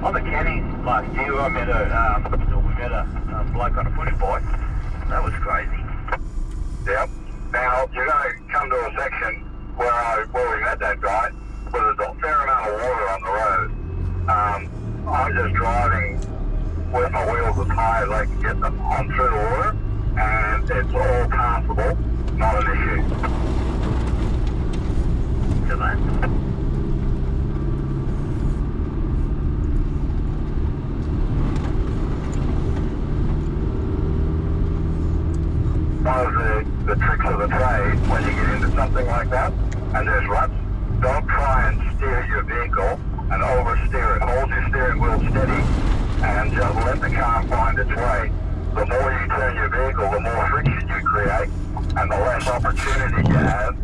On the Kenny last year, we met a bloke on a push bike. That was crazy. Yep. Now, you're going to come to a section where we met that guy, where there's a fair amount of water on the road. I'm just driving with my wheels as high as I can get them on through the water, and it's all passable, not an issue. Good man. One of the tricks of the trade when you get into something like that and there's ruts, don't try and steer your vehicle and oversteer it. Hold your steering wheel steady and just let the car find its way. The more you turn your vehicle, the more friction you create and the less opportunity you have